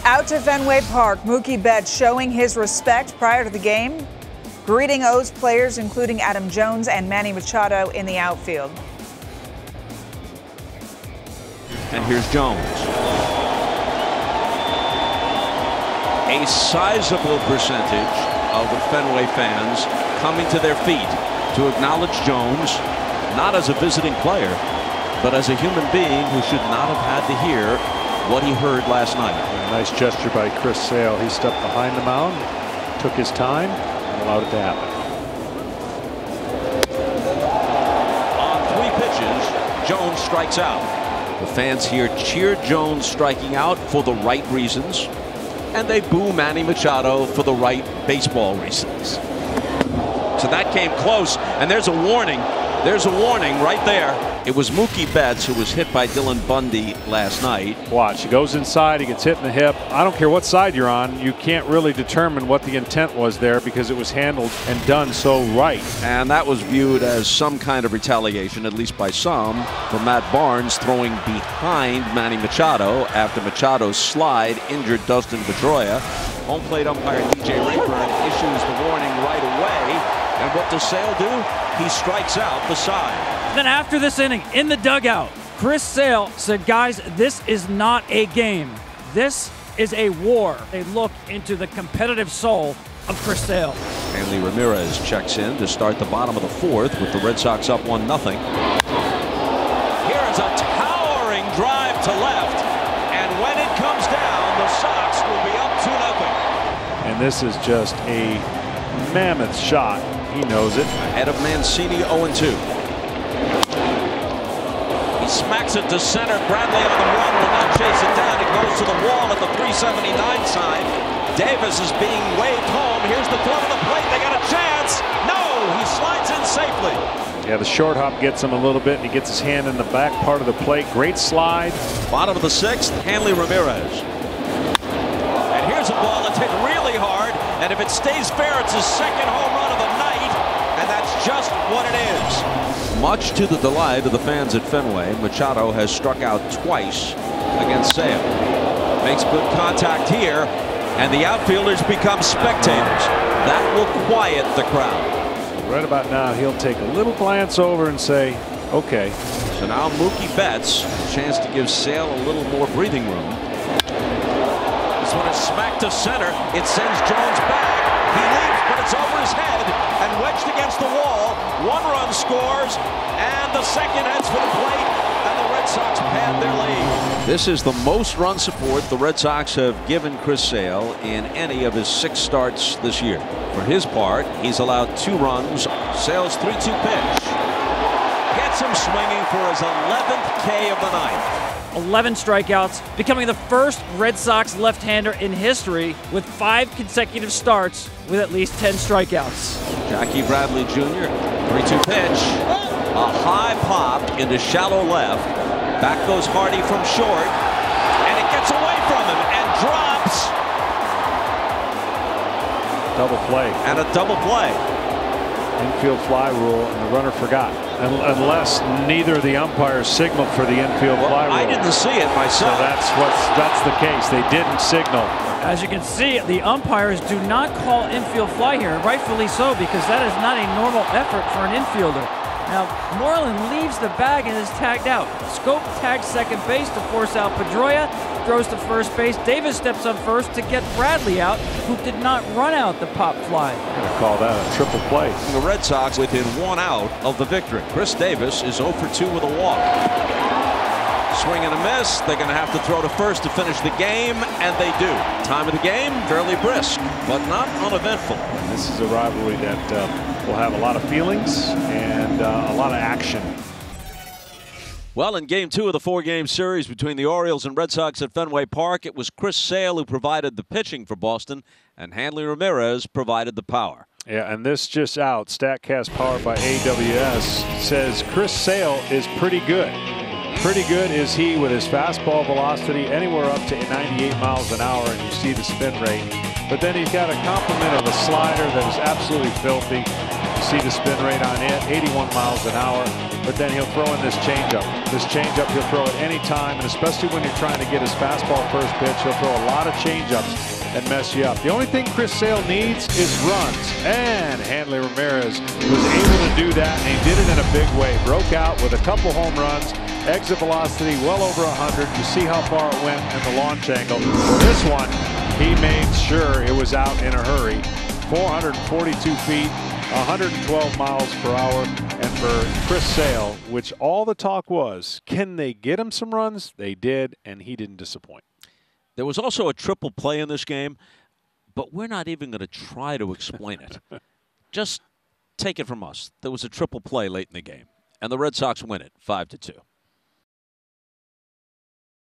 Out to Fenway Park, Mookie Betts showing his respect prior to the game, greeting O's players, including Adam Jones and Manny Machado in the outfield. And here's Jones. A sizable percentage of the Fenway fans coming to their feet to acknowledge Jones, not as a visiting player, but as a human being who should not have had to hear what he heard last night. A nice gesture by Chris Sale. He stepped behind the mound, took his time, and allowed it to happen. On 3 pitches, Jones strikes out. The fans here cheer Jones striking out for the right reasons, and they boo Manny Machado for the right baseball reasons. So that came close, and there's a warning. There's a warning right there. It was Mookie Betts who was hit by Dylan Bundy last night. Watch, he goes inside, he gets hit in the hip. I don't care what side you're on, you can't really determine what the intent was there because it was handled and done so right. And that was viewed as some kind of retaliation, at least by some, for Matt Barnes throwing behind Manny Machado after Machado's slide injured Dustin Pedroia. Home plate umpire DJ Rayburn issues the warning right away. And what does Sale do? He strikes out the side. Then after this inning, in the dugout, Chris Sale said, guys, this is not a game. This is a war. They look into the competitive soul of Chris Sale. Hanley Ramirez checks in to start the bottom of the 4th with the Red Sox up 1-0. Here is a towering drive to left. And when it comes down, the Sox will be up 2-0. And this is just a mammoth shot. He knows it. Ahead of Mancini 0-2. He smacks it to center. Bradley on the run will not chase it down. It goes to the wall at the 379 side. Davis is being waved home. Here's the throw to the plate. They got a chance. No, he slides in safely. Yeah, the short hop gets him a little bit, and he gets his hand in the back part of the plate. Great slide. Bottom of the 6th, Hanley Ramirez. And here's a ball that's hit really hard. And if it stays fair, it's his 2nd home run of the night. And that's just what it is. Much to the delight of the fans at Fenway, Machado has struck out twice against Sale. Makes good contact here, and the outfielders become spectators. That will quiet the crowd. Right about now, he'll take a little glance over and say, okay. So now Mookie Betts, a chance to give Sale a little more breathing room. This one is smacked to center. It sends Jones back. He leaps, but it's over his head and wedged against the wall. 1 run scores, and the second heads for the plate, and the Red Sox pad their lead. This is the most run support the Red Sox have given Chris Sale in any of his 6 starts this year. For his part, he's allowed 2 runs. Sale's 3-2 pitch gets him swinging for his 11th K of the night. 11 strikeouts, becoming the first Red Sox left-hander in history with 5 consecutive starts with at least 10 strikeouts. Jackie Bradley Jr., 3-2 pitch. A high pop into shallow left. Back goes Hardy from short, and it gets away from him and drops. Double play. And a double play. Infield fly rule, and the runner forgot. Unless neither of the umpires signaled for the infield fly rule. I didn't see it myself. So that's the case. They didn't signal. As you can see, the umpires do not call infield fly here, rightfully so, because that is not a normal effort for an infielder. Now, Moreland leaves the bag and is tagged out. Scope tags second base to force out Pedroia, throws to first base. Davis steps on first to get Bradley out, who did not run out the pop fly. I'm going to call that a triple play. The Red Sox within 1 out of the victory. Chris Davis is 0 for 2 with a walk. Swing and a miss. They're going to have to throw to first to finish the game, and they do. Time of the game, fairly brisk, but not uneventful. And this is a rivalry that will have a lot of feelings and a lot of action. Well, in Game 2 of the 4-game series between the Orioles and Red Sox at Fenway Park, it was Chris Sale who provided the pitching for Boston, and Hanley Ramirez provided the power. Yeah, and this just out, StatCast powered by AWS, says Chris Sale is pretty good. Pretty good is he with his fastball velocity anywhere up to 98 miles an hour, and you see the spin rate. But then he's got a complement of a slider that is absolutely filthy. You see the spin rate on it, 81 miles an hour. But then he'll throw in this changeup. This changeup he'll throw at any time, and especially when you're trying to get his fastball first pitch, he'll throw a lot of changeups and mess you up. The only thing Chris Sale needs is runs, and Hanley Ramirez was able to do that, and he did it in a big way. Broke out with a couple home runs, exit velocity well over 100. You see how far it went and the launch angle. For this one, he made sure it was out in a hurry. 442 feet, 112 miles per hour. And for Chris Sale, which all the talk was, can they get him some runs? They did, and he didn't disappoint. There was also a triple play in this game, but we're not even going to try to explain it. Just take it from us. There was a triple play late in the game, and the Red Sox win it 5-2.